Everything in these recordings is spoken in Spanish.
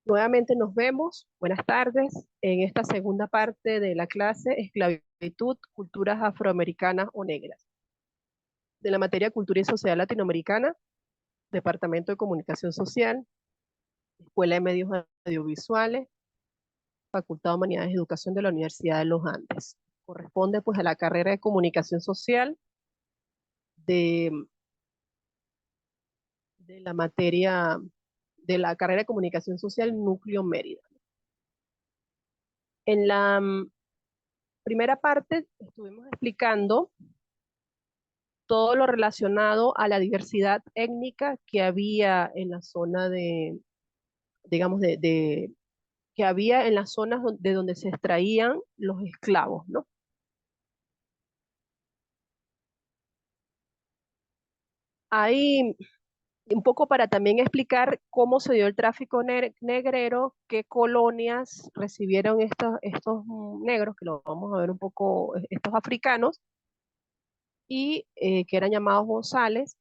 Nuevamente nos vemos. Buenas tardes. En esta segunda parte de la clase, esclavitud, culturas afroamericanas o negras. De la materia Cultura y Sociedad Latinoamericana, Departamento de Comunicación Social, Escuela de Medios Audiovisuales, Facultad de Humanidades y Educación de la Universidad de los Andes. Corresponde pues a la carrera de Comunicación Social de, de la materia, de la carrera de Comunicación Social Núcleo Mérida. En la primera parte estuvimos explicando todo lo relacionado a la diversidad étnica que había en la zona digamos, que había en las zonas de donde se extraían los esclavos, ¿no? Ahí, un poco para también explicar cómo se dio el tráfico negrero, qué colonias recibieron estos negros, que lo vamos a ver un poco, estos africanos, y que eran llamados bozales,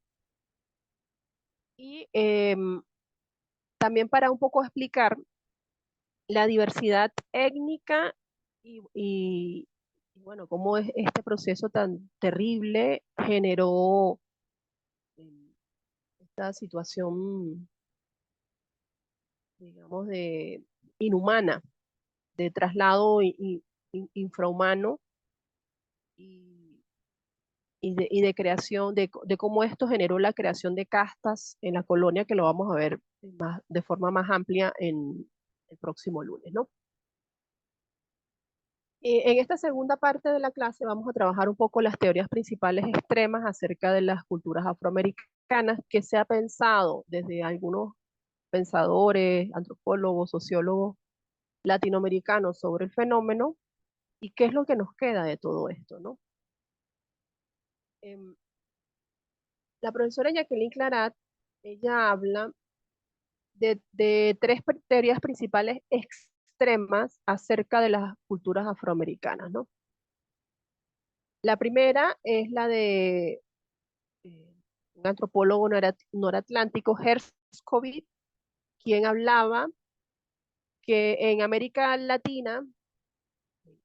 y también para un poco explicar la diversidad étnica y bueno, cómo es este proceso tan terrible generó esta situación, digamos, de inhumana, de traslado infrahumano y, y de creación, de cómo esto generó la creación de castas en la colonia, que lo vamos a ver de forma más amplia en el próximo lunes, ¿no? En esta segunda parte de la clase vamos a trabajar un poco las teorías principales extremas acerca de las culturas afroamericanas que se ha pensado desde algunos pensadores, antropólogos, sociólogos latinoamericanos sobre el fenómeno y qué es lo que nos queda de todo esto, ¿no? Em, la profesora Jacqueline Clarat, ella habla de tres teorías principales extremas acerca de las culturas afroamericanas, ¿no? La primera es la de un antropólogo noratlántico, Herskovit, quien hablaba que en América Latina,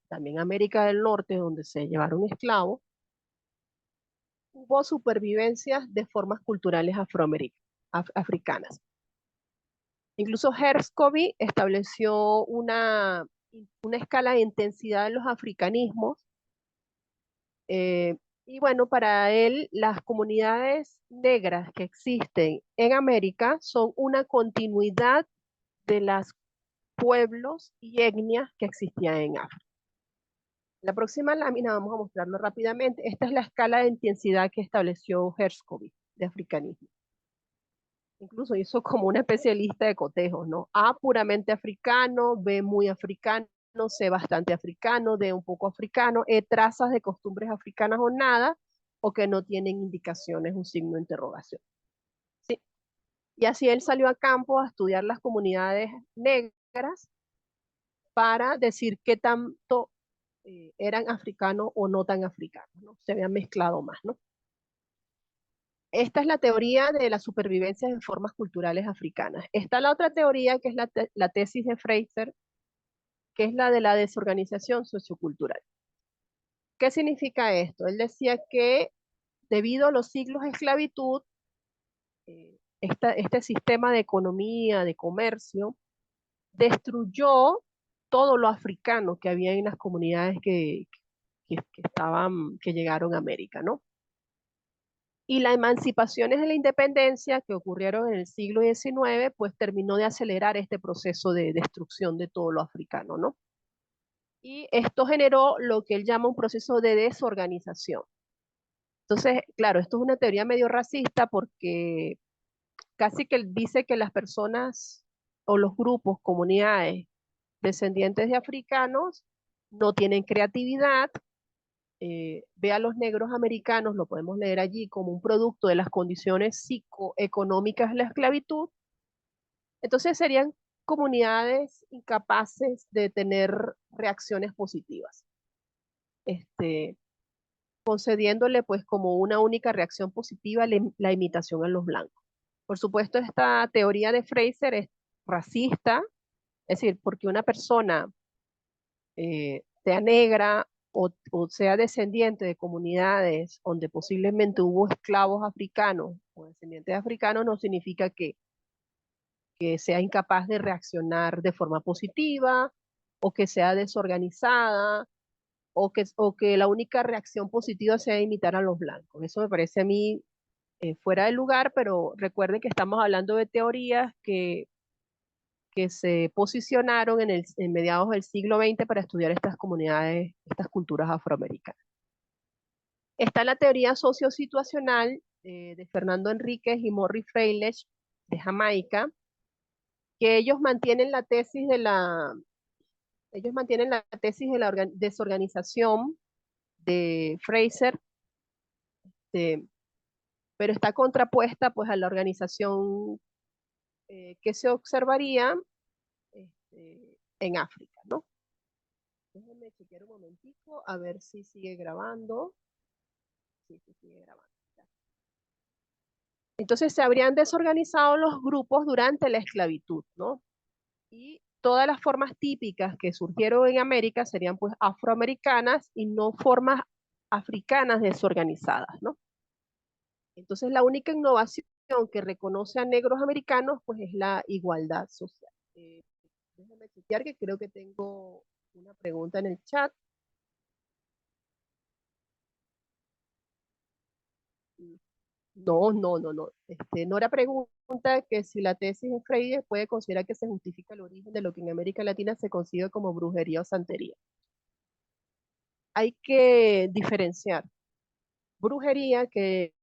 también América del Norte, donde se llevaron esclavos, hubo supervivencias de formas culturales africanas. Incluso Herskovit estableció una escala de intensidad de los africanismos. Y bueno, para él, las comunidades negras que existen en América son una continuidad de los pueblos y etnias que existían en África. La próxima lámina vamos a mostrarlo rápidamente. Esta es la escala de intensidad que estableció Herskovit de africanismo. Incluso hizo como una especialista de cotejos, ¿no? A, puramente africano; B, muy africano; C, bastante africano; D, un poco africano; E, trazas de costumbres africanas o nada, o que no tienen indicaciones, un signo de interrogación. ¿Sí? Y así él salió a campo a estudiar las comunidades negras para decir qué tanto eran africanos o no tan africanos, ¿no? Se habían mezclado más, ¿no? Esta es la teoría de la supervivencia en formas culturales africanas. Está la otra teoría, que es la tesis de Fraser, que es la de la desorganización sociocultural. ¿Qué significa esto? Él decía que debido a los siglos de esclavitud, este sistema de economía, de comercio, destruyó todo lo africano que había en las comunidades que llegaron a América, ¿no? Y las emancipaciones de la independencia que ocurrieron en el siglo XIX, pues terminó de acelerar este proceso de destrucción de todo lo africano, ¿no? Y esto generó lo que él llama un proceso de desorganización. Entonces, claro, esto es una teoría medio racista porque casi que él dice que las personas o los grupos, comunidades descendientes de africanos no tienen creatividad. Ve a los negros americanos, lo podemos leer allí, como un producto de las condiciones psicoeconómicas de la esclavitud. Entonces serían comunidades incapaces de tener reacciones positivas, este, concediéndole pues como una única reacción positiva la imitación a los blancos. Por supuesto, esta teoría de Fraser es racista, Es decir, porque una persona sea negra o sea descendiente de comunidades donde posiblemente hubo esclavos africanos o descendientes africanos, no significa que sea incapaz de reaccionar de forma positiva o que sea desorganizada o que la única reacción positiva sea imitar a los blancos. Eso me parece a mí fuera de lugar, pero recuerden que estamos hablando de teorías que se posicionaron en mediados del siglo XX para estudiar estas comunidades, estas culturas afroamericanas. Está la teoría sociosituacional de Fernando Enríquez y Morris Freilich de Jamaica, que ellos mantienen la tesis de la desorganización de Fraser, de, pero está contrapuesta pues a la organización que se observaría en África, ¿no? Déjenme chequear un momentico a ver si sigue grabando. Sí, sí sigue grabando. Entonces se habrían desorganizado los grupos durante la esclavitud, ¿no? Y todas las formas típicas que surgieron en América serían pues afroamericanas y no formas africanas desorganizadas, ¿no? Entonces la única innovación que reconoce a negros americanos pues es la igualdad social. Déjame chequear que creo que tengo una pregunta en el chat. No, no, no, no. Nora pregunta que si la tesis de Freire puede considerar que se justifica el origen de lo que en América Latina se concibe como brujería o santería. Hay que diferenciar. Brujería, que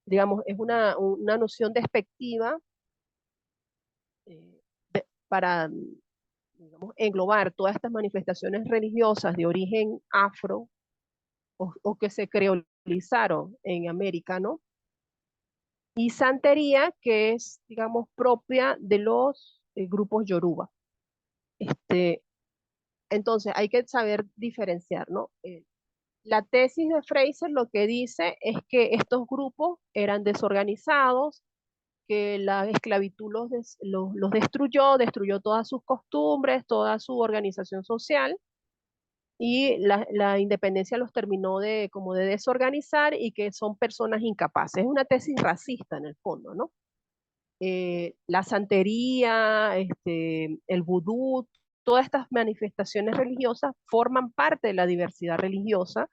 digamos es una noción despectiva para digamos, englobar todas estas manifestaciones religiosas de origen afro o que se creolizaron en América, ¿no? Y santería, que es, digamos, propia de los grupos yoruba. Este, entonces, hay que saber diferenciar, ¿no? La tesis de Fraser lo que dice es que estos grupos eran desorganizados, que la esclavitud los destruyó todas sus costumbres, toda su organización social, y la independencia los terminó de, como de desorganizar y que son personas incapaces. Es una tesis racista en el fondo, ¿no? La santería, el vudú, todas estas manifestaciones religiosas forman parte de la diversidad religiosa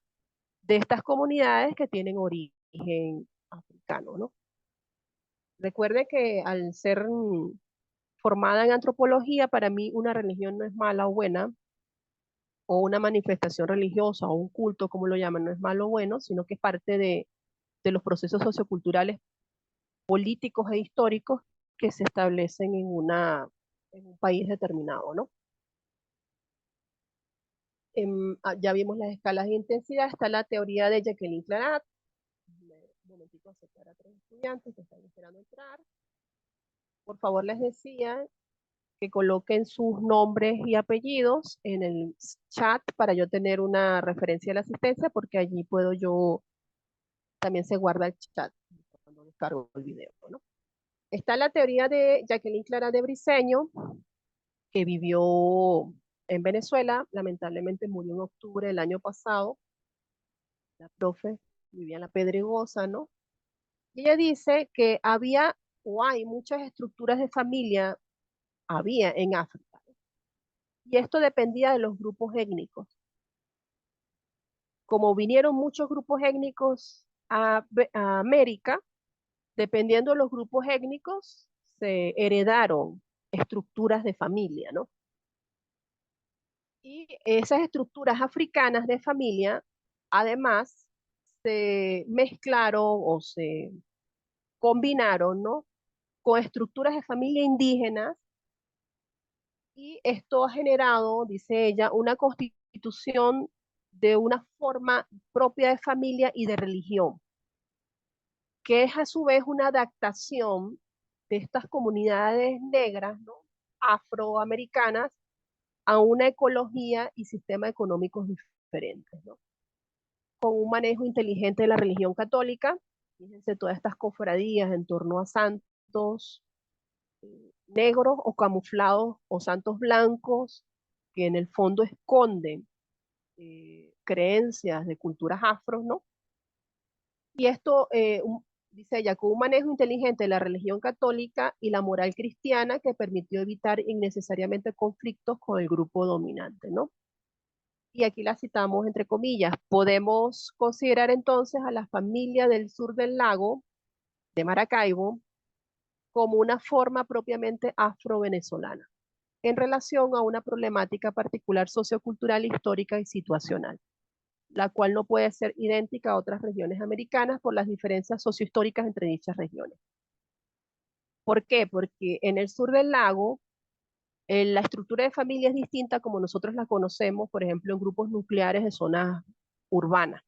de estas comunidades que tienen origen africano, ¿no? Recuerde que al ser formada en antropología, para mí una religión no es mala o buena, o una manifestación religiosa o un culto, como lo llaman, no es malo o bueno, sino que es parte de los procesos socioculturales, políticos e históricos que se establecen en un país determinado, ¿no? Ya vimos las escalas de intensidad, está la teoría de Jacqueline Clarat. Un momentico, aceptar a 3 estudiantes que están esperando entrar. Por favor, les decía que coloquen sus nombres y apellidos en el chat para yo tener una referencia de la asistencia, porque allí puedo yo, también se guarda el chat cuando descargo el video, ¿no? Está la teoría de Jacqueline Clara de Briceño, que vivió en Venezuela, lamentablemente murió en octubre del año pasado, la profe vivía en La Pedregosa, ¿no? Y ella dice que había o hay muchas estructuras de familia, había en África, y esto dependía de los grupos étnicos. Como vinieron muchos grupos étnicos a América, dependiendo de los grupos étnicos, se heredaron estructuras de familia, ¿no? Y esas estructuras africanas de familia, además, se mezclaron o se combinaron, ¿no? Con estructuras de familia indígenas, y esto ha generado, dice ella, una constitución de una forma propia de familia y de religión, que es a su vez una adaptación de estas comunidades negras, ¿no? Afroamericanas, a una ecología y sistema económicos diferentes, ¿no? Con un manejo inteligente de la religión católica. Fíjense todas estas cofradías en torno a santos, negros o camuflados o santos blancos que en el fondo esconden creencias de culturas afro, ¿no? Y esto, dice ella, con un manejo inteligente de la religión católica y la moral cristiana que permitió evitar innecesariamente conflictos con el grupo dominante, ¿no? Y aquí la citamos entre comillas. Podemos considerar entonces a la familia del sur del lago de Maracaibo como una forma propiamente afro-venezolana en relación a una problemática particular sociocultural, histórica y situacional, la cual no puede ser idéntica a otras regiones americanas por las diferencias sociohistóricas entre dichas regiones. ¿Por qué? Porque en el sur del lago la estructura de familia es distinta como nosotros la conocemos, por ejemplo, en grupos nucleares de zonas urbanas.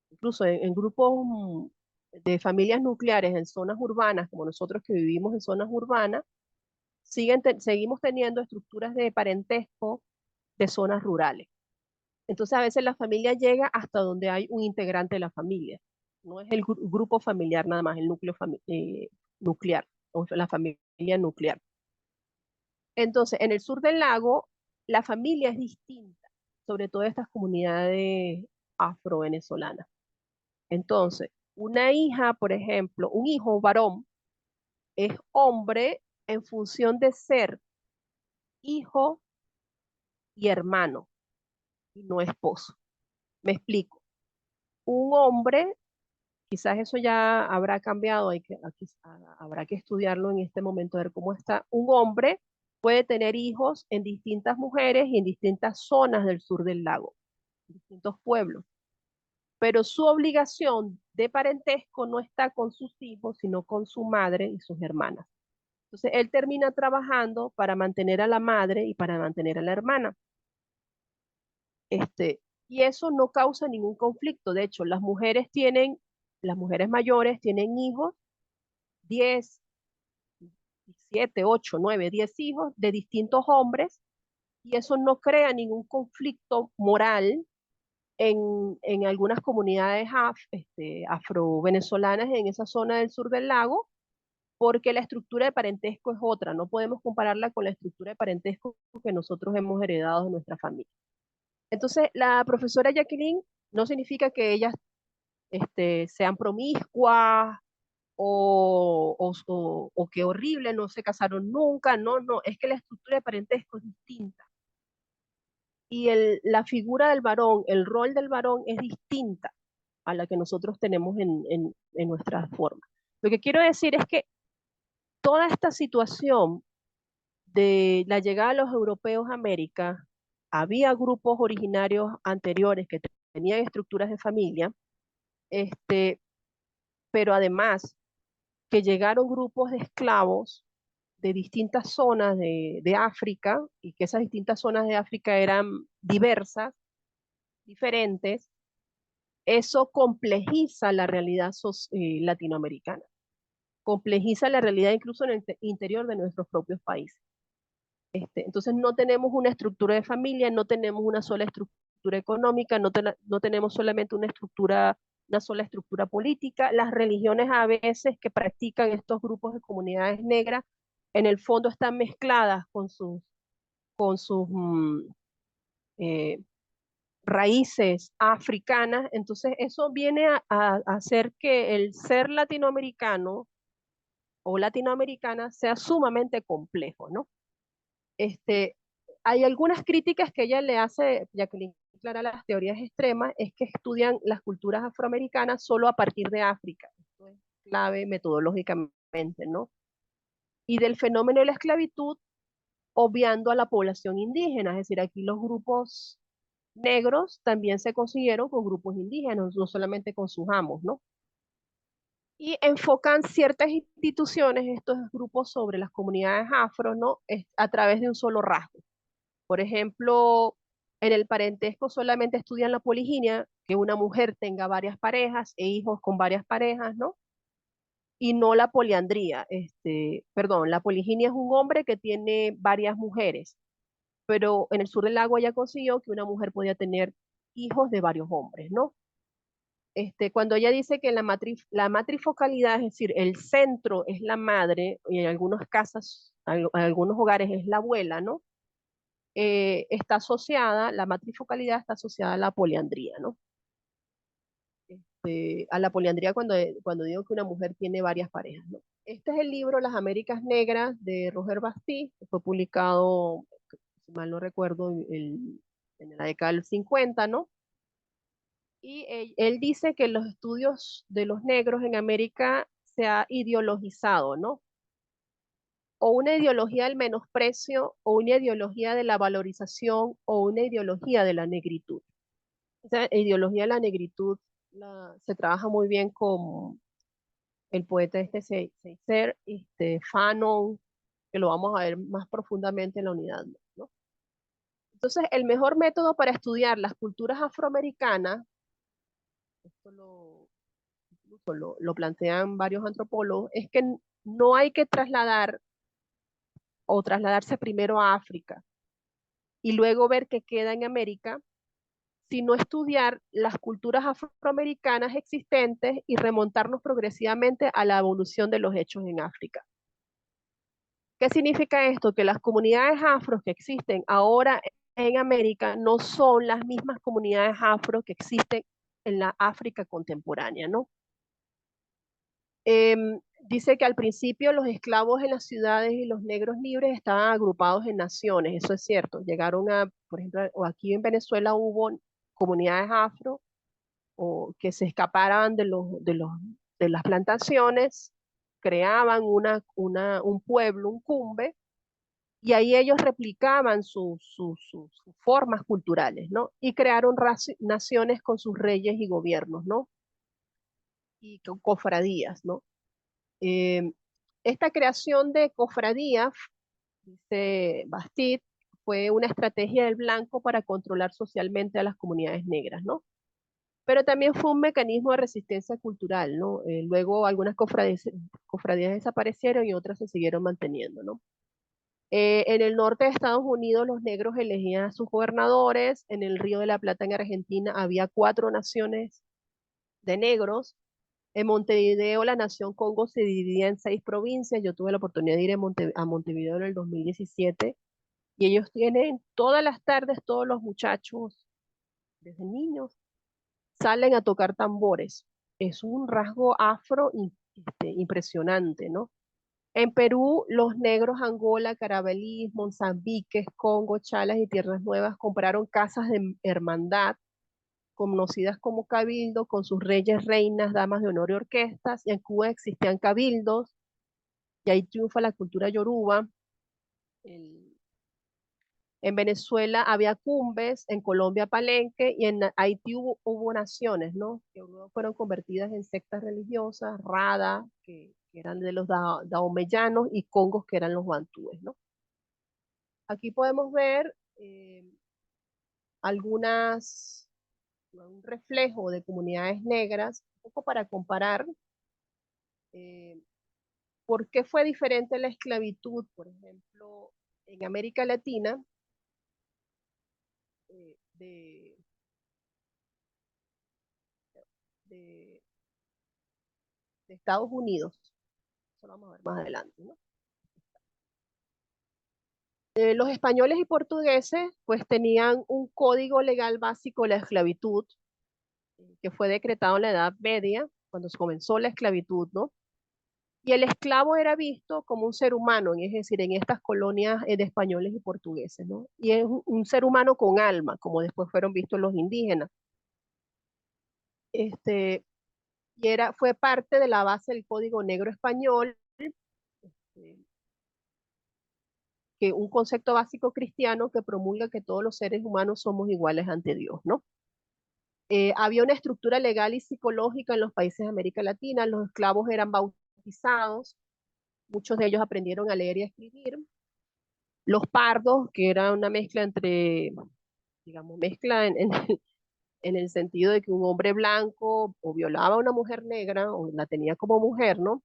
Incluso en grupos de familias nucleares en zonas urbanas, como nosotros que vivimos en zonas urbanas, seguimos teniendo estructuras de parentesco de zonas rurales. Entonces a veces la familia llega hasta donde hay un integrante de la familia. No es el grupo familiar nada más, el núcleo nuclear, o la familia nuclear. Entonces, en el sur del lago, la familia es distinta, sobre todo estas comunidades afro-venezolanas. Entonces, una hija, por ejemplo, un hijo varón, es hombre en función de ser hijo y hermano, y no esposo. Me explico. Un hombre, quizás eso ya habrá cambiado, habrá que estudiarlo en este momento, a ver cómo está. Un hombre puede tener hijos en distintas mujeres y en distintas zonas del sur del lago, distintos pueblos, pero su obligación de parentesco no está con sus hijos, sino con su madre y sus hermanas. Entonces, él termina trabajando para mantener a la madre y para mantener a la hermana. Y eso no causa ningún conflicto. De hecho, las mujeres mayores tienen hijos, 10, 7, 8, 9, 10 hijos de distintos hombres, y eso no crea ningún conflicto moral en algunas comunidades afro-venezolanas en esa zona del sur del lago, porque la estructura de parentesco es otra. No podemos compararla con la estructura de parentesco que nosotros hemos heredado de nuestra familia. Entonces, la profesora Jacqueline no significa que ellas sean promiscuas o que horrible, no se casaron nunca, no, no, es que la estructura de parentesco es distinta. Y la figura del varón, el rol del varón es distinta a la que nosotros tenemos en nuestra forma. Lo que quiero decir es que toda esta situación de la llegada de los europeos a América, había grupos originarios anteriores que tenían estructuras de familia, pero además que llegaron grupos de esclavos de distintas zonas de África y que esas distintas zonas de África eran diversas, diferentes, eso complejiza la realidad latinoamericana, complejiza la realidad incluso en el interior de nuestros propios países. Entonces no tenemos una estructura de familia, no tenemos una sola estructura económica, no tenemos solamente una sola estructura política. Las religiones a veces que practican estos grupos de comunidades negras, en el fondo están mezcladas con sus eh, raíces africanas. Entonces eso viene a hacer que el ser latinoamericano o latinoamericana sea sumamente complejo, ¿no? Este, Hay algunas críticas que ella le hace, Jacqueline Clara, a las teorías extremas, es que estudian las culturas afroamericanas solo a partir de África. Esto es clave metodológicamente, ¿no? Y del fenómeno de la esclavitud, obviando a la población indígena, es decir, aquí los grupos negros también se consiguieron con grupos indígenas, no solamente con sus amos, ¿no? Y enfocan ciertas instituciones, estos grupos, sobre las comunidades afro, ¿no? A través de un solo rasgo. Por ejemplo, en el parentesco solamente estudian la poliginia, que una mujer tenga varias parejas e hijos con varias parejas, ¿no? Y no la poliandría. Perdón, la poliginia es un hombre que tiene varias mujeres, pero en el sur del lago ella consiguió que una mujer podía tener hijos de varios hombres, ¿no? Cuando ella dice que la matrifocalidad, es decir, el centro es la madre, y en algunas casas en algunos hogares es la abuela, ¿no? Está asociada, la matrifocalidad está asociada a la poliandría, ¿no? A la poliandría cuando digo que una mujer tiene varias parejas, ¿no? Este es el libro Las Américas Negras de Roger Bastide, que fue publicado, si mal no recuerdo, en la década del 50, ¿no? Y él dice que los estudios de los negros en América se ha ideologizado, ¿no? O una ideología del menosprecio, o una ideología de la valorización, o una ideología de la negritud. Esa ideología de la negritud se trabaja muy bien con el poeta Seitzer, Fanon, que lo vamos a ver más profundamente en la unidad, ¿no? Entonces, el mejor método para estudiar las culturas afroamericanas, esto lo plantean varios antropólogos, es que no hay que trasladar o trasladarse primero a África y luego ver qué queda en América, sino estudiar las culturas afroamericanas existentes y remontarnos progresivamente a la evolución de los hechos en África. ¿Qué significa esto? Que las comunidades afros que existen ahora en América no son las mismas comunidades afro que existen en la África contemporánea, ¿no? Dice que al principio los esclavos en las ciudades y los negros libres estaban agrupados en naciones, eso es cierto. Llegaron a, por ejemplo, o aquí en Venezuela hubo comunidades afro o que se escaparan de las plantaciones, creaban un pueblo, un cumbe, y ahí ellos replicaban sus formas culturales, ¿no? Y crearon naciones con sus reyes y gobiernos, ¿no? Y con cofradías, ¿no? Eh, Esta creación de cofradías, dice Bastide, fue una estrategia del blanco para controlar socialmente a las comunidades negras, ¿no? Pero también fue un mecanismo de resistencia cultural, ¿no? Luego algunas cofradías desaparecieron y otras se siguieron manteniendo, ¿no? En el norte de Estados Unidos los negros elegían a sus gobernadores, en el Río de la Plata en Argentina había 4 naciones de negros, en Montevideo la nación Congo se dividía en 6 provincias, yo tuve la oportunidad de ir a Montevideo en el 2017 y ellos tienen todas las tardes, todos los muchachos, desde niños, salen a tocar tambores. Es un rasgo afro impresionante, ¿no? En Perú, los negros Angola, Carabalí, Mozambique, Congo, Chalas y Tierras Nuevas compraron casas de hermandad, conocidas como cabildos, con sus reyes, reinas, damas de honor y orquestas. Y en Cuba existían cabildos, y ahí triunfa la cultura yoruba. El, en Venezuela había cumbes, en Colombia palenque, y en Haití hubo naciones, ¿no? Que luego fueron convertidas en sectas religiosas, Rada, que eran de los daomeyanos, y Congos, que eran los bantúes, ¿no? Aquí podemos ver algunas, un reflejo de comunidades negras, un poco para comparar eh, por qué fue diferente la esclavitud, por ejemplo, en América Latina, eh, de, de, de Estados Unidos. Eso lo vamos a ver más adelante, ¿no? Los españoles y portugueses pues tenían un código legal básico de la esclavitud que fue decretado en la Edad Media, cuando se comenzó la esclavitud, ¿no? Y el esclavo era visto como un ser humano, es decir, en estas colonias de españoles y portugueses, ¿no? Y es un ser humano con alma, como después fueron vistos los indígenas. Este, fue parte de la base del Código Negro Español, eh, que un concepto básico cristiano que promulga que todos los seres humanos somos iguales ante Dios, ¿no? Había una estructura legal y psicológica en los países de América Latina, los esclavos eran bautizados, muchos de ellos aprendieron a leer y a escribir. Los pardos, que era una mezcla entre, digamos, mezcla en el sentido de que un hombre blanco o violaba a una mujer negra o la tenía como mujer, ¿no?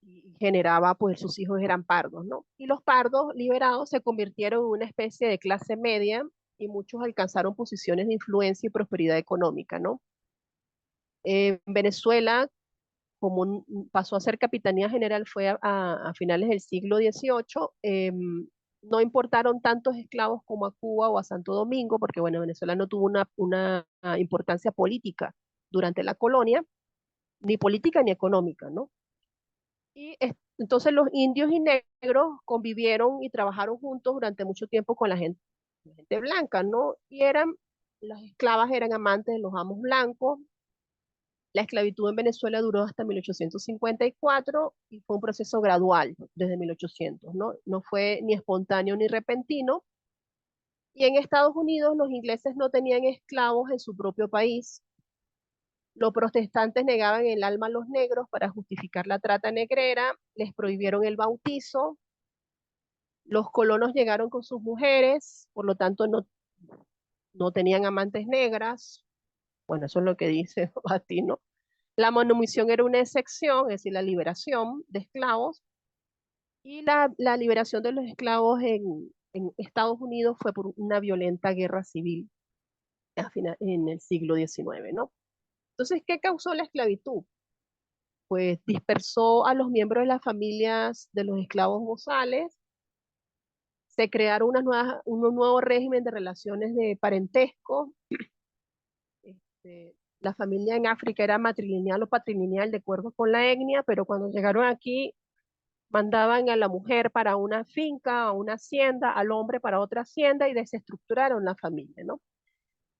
Y generaba, pues sus hijos eran pardos, ¿no? Y los pardos liberados se convirtieron en una especie de clase media y muchos alcanzaron posiciones de influencia y prosperidad económica, ¿no? En Venezuela, pasó a ser capitanía general fue a finales del siglo XVIII, no importaron tantos esclavos como a Cuba o a Santo Domingo, porque bueno, Venezuela no tuvo una importancia política durante la colonia, ni política ni económica, ¿no? Entonces los indios y negros convivieron y trabajaron juntos durante mucho tiempo con la gente blanca, ¿no? Las esclavas eran amantes de los amos blancos. La esclavitud en Venezuela duró hasta 1854 y fue un proceso gradual desde 1800, ¿no? No fue ni espontáneo ni repentino. Y en Estados Unidos los ingleses no tenían esclavos en su propio país. Los protestantes negaban el alma a los negros para justificar la trata negrera, les prohibieron el bautizo, los colonos llegaron con sus mujeres, por lo tanto no tenían amantes negras. Bueno, eso es lo que dice Bastino. La manumisión era una excepción, es decir, la liberación de esclavos, y la liberación de los esclavos en Estados Unidos fue por una violenta guerra civil en el siglo XIX, ¿no? Entonces, ¿qué causó la esclavitud? Pues dispersó a los miembros de las familias de los esclavos bozales, se crearon un nuevo régimen de relaciones de parentesco. La familia en África era matrilineal o patrilineal de acuerdo con la etnia, pero cuando llegaron aquí mandaban a la mujer para una finca, a una hacienda, al hombre para otra hacienda y desestructuraron la familia, ¿no?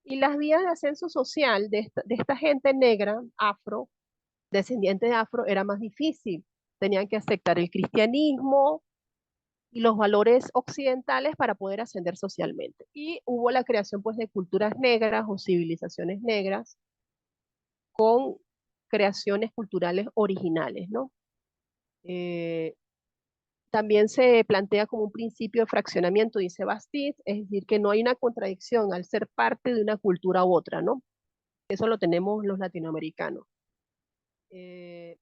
Y las vías de ascenso social de esta gente negra, afro, descendiente de afro, era más difícil. Tenían que aceptar el cristianismo y los valores occidentales para poder ascender socialmente. Y hubo la creación pues de culturas negras o civilizaciones negras con creaciones culturales originales, ¿no? Eh, También se plantea como un principio de fraccionamiento, dice Bastide, es decir, que no hay una contradicción al ser parte de una cultura u otra, ¿no? Eso lo tenemos los latinoamericanos. Eh,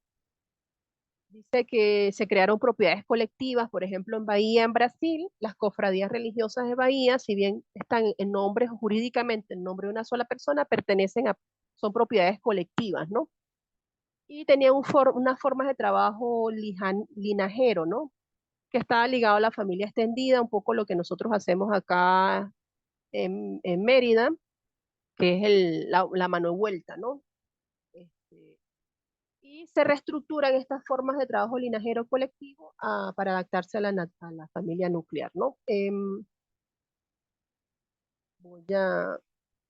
Dice que se crearon propiedades colectivas, por ejemplo, en Bahía, en Brasil, las cofradías religiosas de Bahía, si bien están en nombre jurídicamente en nombre de una sola persona, son propiedades colectivas, ¿no? Y tenían unas formas de trabajo linajero, ¿no? Que estaba ligado a la familia extendida, un poco lo que nosotros hacemos acá en Mérida, que es la mano de vuelta, ¿no? Este, y se reestructuran estas formas de trabajo linajero colectivo para adaptarse a la familia nuclear, ¿no? Voy a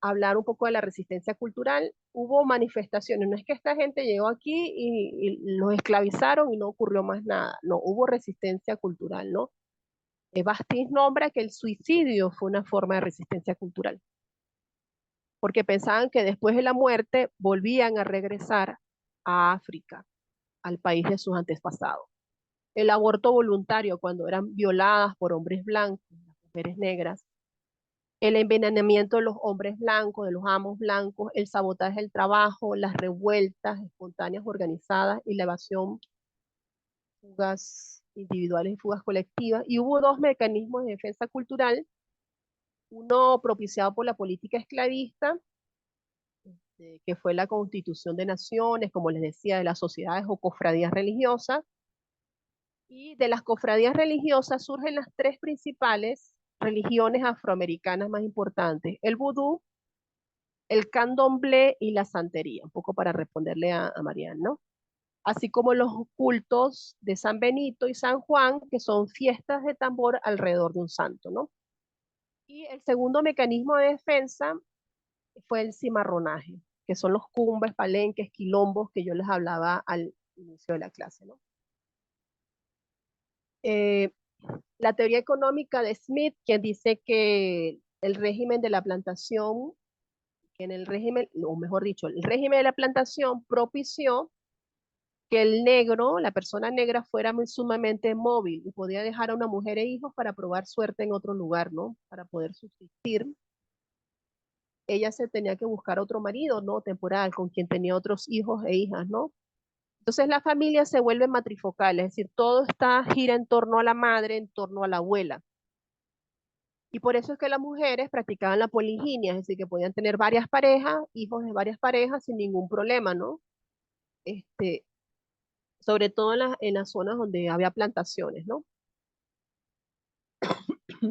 hablar un poco de la resistencia cultural. Hubo manifestaciones, no es que esta gente llegó aquí y los esclavizaron y no ocurrió más nada, no, hubo resistencia cultural, ¿no? Bastiz nombra que el suicidio fue una forma de resistencia cultural, porque pensaban que después de la muerte volvían a regresar a África, al país de sus antepasados. El aborto voluntario cuando eran violadas por hombres blancos, las mujeres negras, el envenenamiento de los hombres blancos, de los amos blancos, el sabotaje del trabajo, las revueltas espontáneas organizadas y la evasión, fugas individuales y fugas colectivas. Y hubo dos mecanismos de defensa cultural, uno propiciado por la política esclavista, que fue la constitución de naciones, como les decía, de las sociedades o cofradías religiosas. Y de las cofradías religiosas surgen las tres principales religiones afroamericanas más importantes: el vudú, el candomblé y la santería, un poco para responderle a Mariana, ¿no? Así como los cultos de San Benito y San Juan, que son fiestas de tambor alrededor de un santo, ¿no? Y el segundo mecanismo de defensa fue el cimarronaje, que son los cumbres, palenques, quilombos que yo les hablaba al inicio de la clase, ¿no? Eh, la teoría económica de Smith, quien dice que el régimen de la plantación, que en el régimen, o mejor dicho, el régimen de la plantación propició que el negro, la persona negra, fuera muy sumamente móvil y podía dejar a una mujer e hijos para probar suerte en otro lugar, ¿no? Para poder subsistir. Ella se tenía que buscar otro marido, ¿no? Temporal, con quien tenía otros hijos e hijas, ¿no? Entonces la familia se vuelve matrifocal, es decir, gira en torno a la madre, en torno a la abuela. Y por eso es que las mujeres practicaban la poliginia, es decir, que podían tener varias parejas, hijos de varias parejas sin ningún problema, ¿no? Este, sobre todo en las zonas donde había plantaciones, ¿no?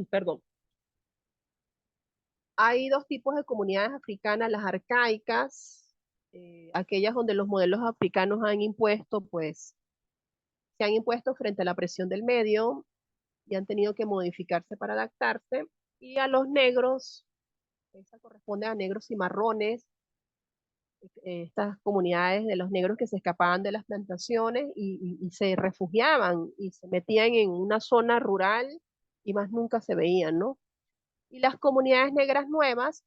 Perdón. Hay dos tipos de comunidades africanas, las arcaicas, aquellas donde los modelos africanos han impuesto, pues, se han impuesto frente a la presión del medio y han tenido que modificarse para adaptarse, y a los negros, esa corresponde a negros y marrones, estas comunidades de los negros que se escapaban de las plantaciones y se refugiaban y se metían en una zona rural y más nunca se veían, ¿no? Y las comunidades negras nuevas,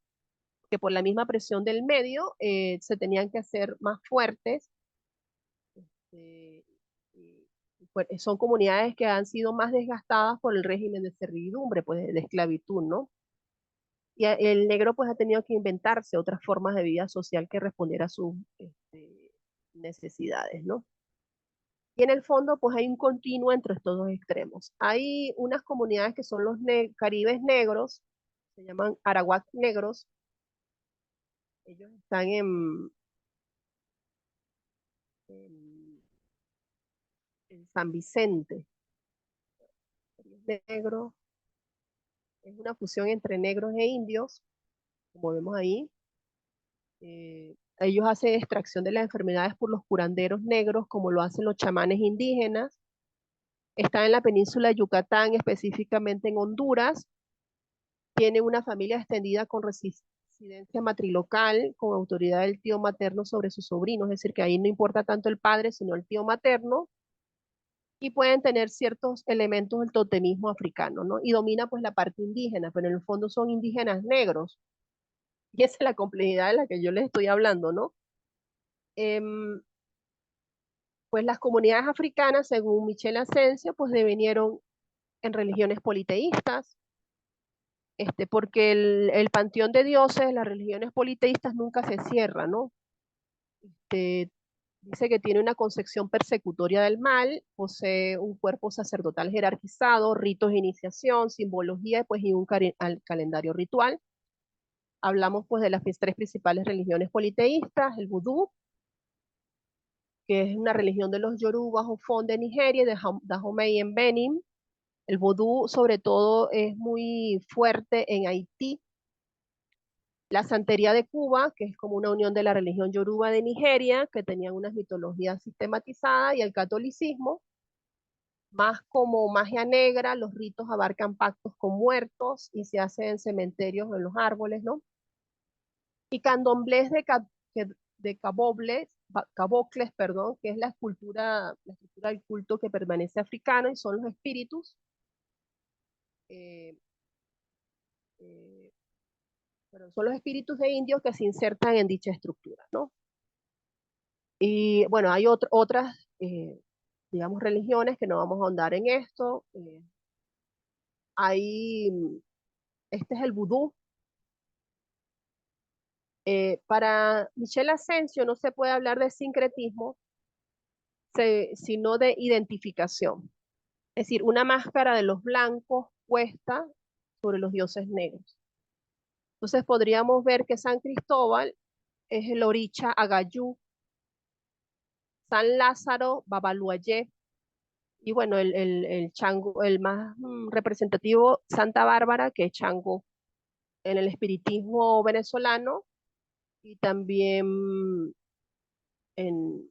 que por la misma presión del medio se tenían que hacer más fuertes, eh, pues, son comunidades que han sido más desgastadas por el régimen de servidumbre, pues de esclavitud, ¿no? Y el negro pues ha tenido que inventarse otras formas de vida social que respondiera a sus necesidades, ¿no? Y en el fondo pues hay un continuo entre estos dos extremos. Hay unas comunidades que son los caribes negros, se llaman arawak negros, ellos están en, en San Vicente, negro, es una fusión entre negros e indios, como vemos ahí. Ellos hacen extracción de las enfermedades por los curanderos negros, como lo hacen los chamanes indígenas. Está en la península de Yucatán, específicamente en Honduras. Tiene una familia extendida con residencia matrilocal, con autoridad del tío materno sobre sus sobrinos, es decir, que ahí no importa tanto el padre, sino el tío materno, y pueden tener ciertos elementos del totemismo africano, ¿no? Y domina pues la parte indígena, pero en el fondo son indígenas negros, y esa es la complejidad de la que yo les estoy hablando, ¿no? Pues las comunidades africanas, según Michel Asensio, pues devinieron en religiones politeístas, porque el panteón de dioses, las religiones politeístas nunca se cierra, ¿no? Este, dice que tiene una concepción persecutoria del mal, posee un cuerpo sacerdotal jerarquizado, ritos de iniciación, simbología, pues, y un calendario ritual. Hablamos pues de las tres principales religiones politeístas, el vudú, que es una religión de los yorubas o fon de Nigeria, y de Dahomey en Benin. El vodú sobre todo es muy fuerte en Haití. La santería de Cuba, que es como una unión de la religión yoruba de Nigeria, que tenían unas mitologías sistematizadas, y el catolicismo, más como magia negra, los ritos abarcan pactos con muertos y se hacen en cementerios, en los árboles, ¿no? Y candomblés de cabocles, perdón, que es la estructura del culto que permanece africano, y son los espíritus, eh, eh, pero son los espíritus de indios que se insertan en dicha estructura, ¿no? Y bueno, hay otras, digamos, religiones que no vamos a ahondar en esto. Hay, este es el vudú. Para Michel Asensio no se puede hablar de sincretismo, sino de identificación. Es decir, una máscara de los blancos puesta sobre los dioses negros. Entonces podríamos ver que San Cristóbal es el Oricha Agayú, San Lázaro, Babaluayé, y bueno, el chango, el más representativo, Santa Bárbara, que es chango en el espiritismo venezolano, y también en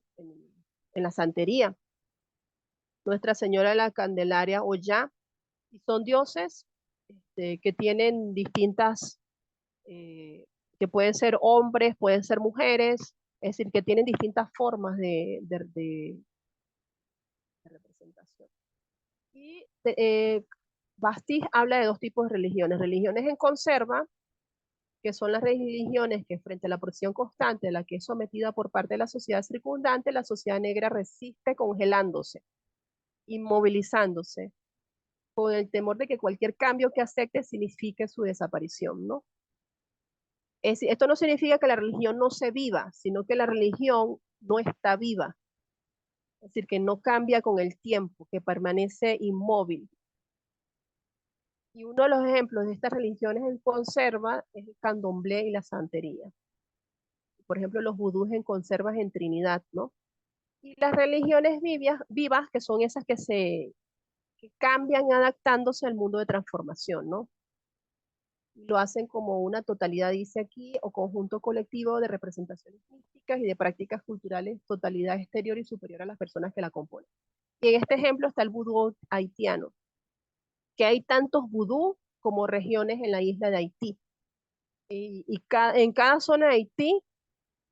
la santería. Nuestra Señora de la Candelaria Ollá, y son dioses que tienen distintas, eh, que pueden ser hombres, pueden ser mujeres, es decir, que tienen distintas formas de representación. Y Bastiz habla de dos tipos de religiones: religiones en conserva, que son las religiones que frente a la presión constante a la que es sometida por parte de la sociedad circundante, la sociedad negra resiste congelándose, inmovilizándose, con el temor de que cualquier cambio que acepte signifique su desaparición, ¿no? Esto no significa que la religión no se viva, sino que la religión no está viva, es decir, que no cambia con el tiempo, que permanece inmóvil. Y uno de los ejemplos de estas religiones en conserva es el candomblé y la santería. Por ejemplo, los vudús en conservas en Trinidad, ¿no? Y las religiones vivas, que son esas que cambian adaptándose al mundo de transformación, ¿no? Lo hacen como una totalidad, dice aquí, o conjunto colectivo de representaciones místicas y de prácticas culturales, totalidad exterior y superior a las personas que la componen. Y en este ejemplo está el vudú haitiano, que hay tantos vudú como regiones en la isla de Haití. En cada zona de Haití,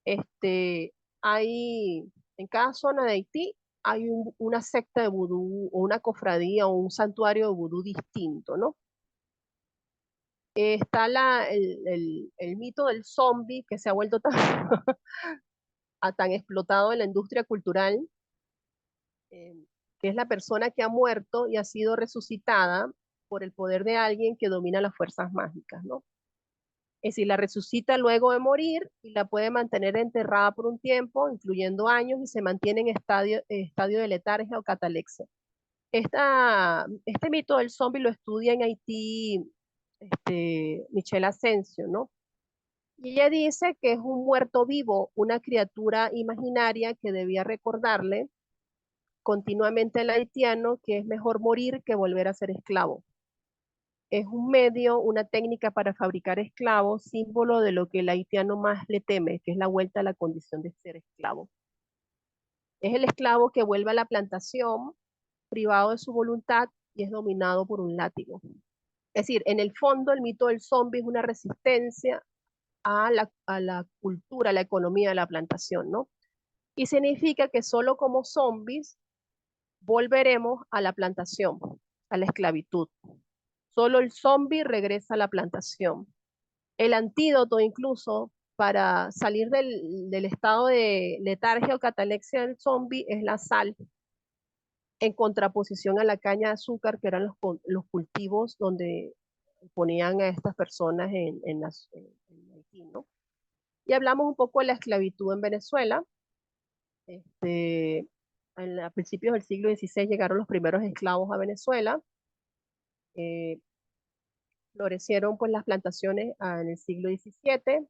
este, en cada zona de Haití hay una secta de vudú o una cofradía o un santuario de vudú distinto, ¿no? Está el mito del zombie que se ha vuelto tan, tan explotado en la industria cultural, eh, que es la persona que ha muerto y ha sido resucitada por el poder de alguien que domina las fuerzas mágicas, ¿no? Es decir, la resucita luego de morir y la puede mantener enterrada por un tiempo, incluyendo años, y se mantiene en estadio de letargia o catalepsia. Este mito del zombie lo estudia en Haití Michelle Asensio, ¿no? Y ella dice que es un muerto vivo, una criatura imaginaria que debía recordarle continuamente al haitiano que es mejor morir que volver a ser esclavo. Es un medio, una técnica para fabricar esclavos, símbolo de lo que el haitiano más le teme, que es la vuelta a la condición de ser esclavo. Es el esclavo que vuelve a la plantación, privado de su voluntad y es dominado por un látigo. Es decir, en el fondo el mito del zombie es una resistencia a la cultura, a la economía de la plantación, ¿no? Y significa que solo como zombies volveremos a la plantación, a la esclavitud. Solo el zombie regresa a la plantación. El antídoto incluso para salir del estado de letargia o catalepsia del zombie es la sal, en contraposición a la caña de azúcar, que eran los cultivos donde ponían a estas personas en Haití, ¿no? Y hablamos un poco de la esclavitud en Venezuela. A principios del siglo XVI llegaron los primeros esclavos a Venezuela. Eh, Florecieron pues las plantaciones en el siglo XVII,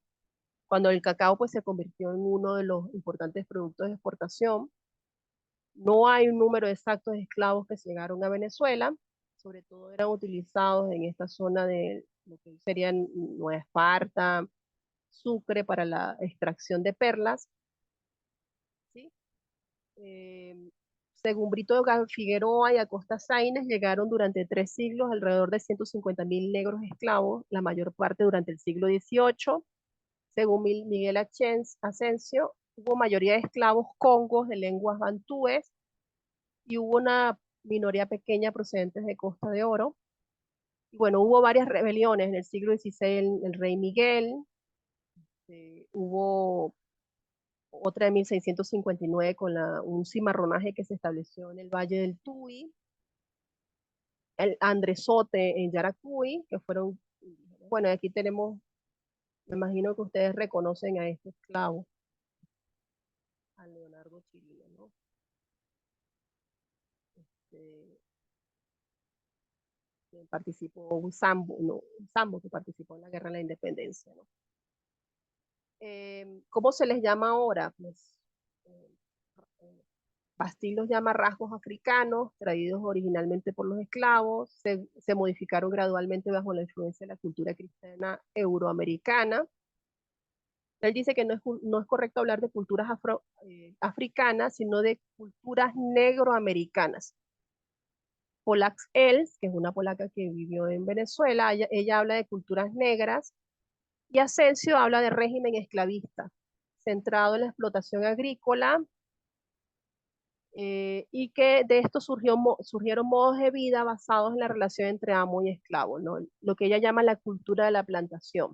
cuando el cacao pues se convirtió en uno de los importantes productos de exportación. No hay un número exacto de esclavos que llegaron a Venezuela, sobre todo eran utilizados en esta zona de lo que serían Nueva Esparta, Sucre para la extracción de perlas, ¿sí? Eh, Según Brito Figueroa y Acosta Sáenz, llegaron durante 3 siglos alrededor de 150.000 negros esclavos, la mayor parte durante el siglo XVIII. Según Miguel Asensio, hubo mayoría de esclavos congos de lenguas bantúes y hubo una minoría pequeña procedentes de Costa de Oro. Y bueno, hubo varias rebeliones en el siglo XVI, el rey Miguel, hubo otra de 1659 con un cimarronaje que se estableció en el Valle del Tuy, el Andresote en Yaracuy, que fueron, bueno, aquí tenemos, me imagino que ustedes reconocen a este esclavo, a Leonardo Chirino, ¿no? Este, que participó, un sambo, no, un sambo que participó en la Guerra de la Independencia, ¿no? ¿Cómo se les llama ahora? Pues, eh, Bastille los llama rasgos africanos, traídos originalmente por los esclavos, se modificaron gradualmente bajo la influencia de la cultura cristiana euroamericana. Él dice que no es correcto hablar de culturas africanas, sino de culturas negroamericanas. Polax Els, que es una polaca que vivió en Venezuela, ella habla de culturas negras, y Asensio habla de régimen esclavista, centrado en la explotación agrícola, y que de esto surgieron modos de vida basados en la relación entre amo y esclavo, ¿no? Lo que ella llama la cultura de la plantación.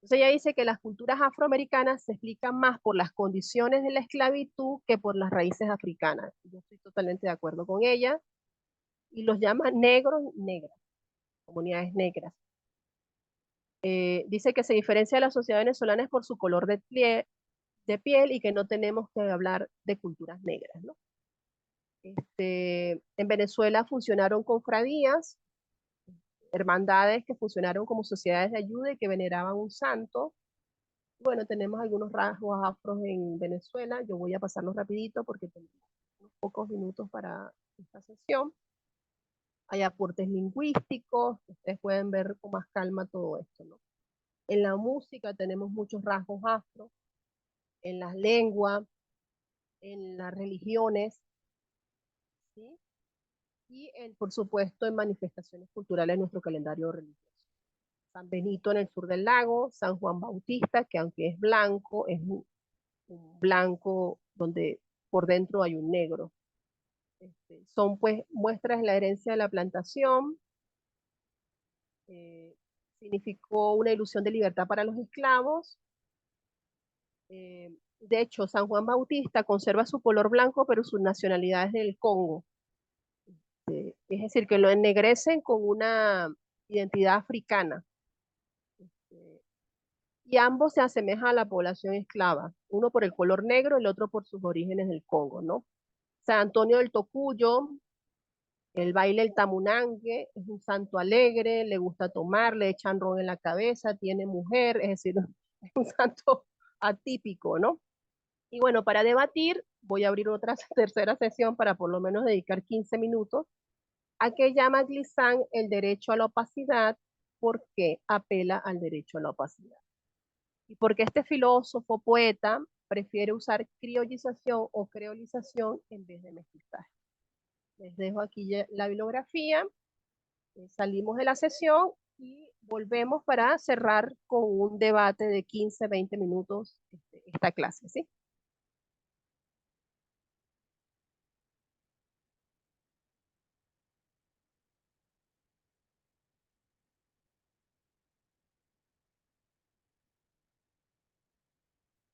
Entonces ella dice que las culturas afroamericanas se explican más por las condiciones de la esclavitud que por las raíces africanas. Yo estoy totalmente de acuerdo con ella. Y los llama negros, negras, comunidades negras. Dice que se diferencia de la sociedad venezolana es por su color de piel y que no tenemos que hablar de culturas negras, ¿no? En Venezuela funcionaron cofradías, hermandades que funcionaron como sociedades de ayuda y que veneraban un santo. Bueno, tenemos algunos rasgos afros en Venezuela. Yo voy a pasarlos rapidito porque tenemos unos pocos minutos para esta sesión. Hay aportes lingüísticos, ustedes pueden ver con más calma todo esto, ¿no? En la música tenemos muchos rasgos afro, en las lenguas, en las religiones, ¿sí? Y por supuesto en manifestaciones culturales en nuestro calendario religioso. San Benito en el sur del lago, San Juan Bautista, que aunque es blanco, es un blanco donde por dentro hay un negro. Son pues muestras de la herencia de la plantación, eh, significó una ilusión de libertad para los esclavos. De hecho, San Juan Bautista conserva su color blanco, pero su nacionalidad es del Congo. Es decir, que lo ennegrecen con una identidad africana. Este, y ambos se asemejan a la población esclava, uno por el color negro, el otro por sus orígenes del Congo, ¿no? San Antonio del Tocuyo, el baile el tamunangue, es un santo alegre, le gusta tomar, le echan ron en la cabeza, tiene mujer, es decir, es un santo atípico, ¿no? Y bueno, para debatir, voy a abrir otra tercera sesión para por lo menos dedicar 15 minutos a qué llama Glissant el derecho a la opacidad, porque apela al derecho a la opacidad. Y porque este filósofo poeta prefiere usar criollización o creolización en vez de mestizaje. Les dejo aquí la bibliografía, salimos de la sesión y volvemos para cerrar con un debate de 15, 20 minutos esta clase, ¿sí?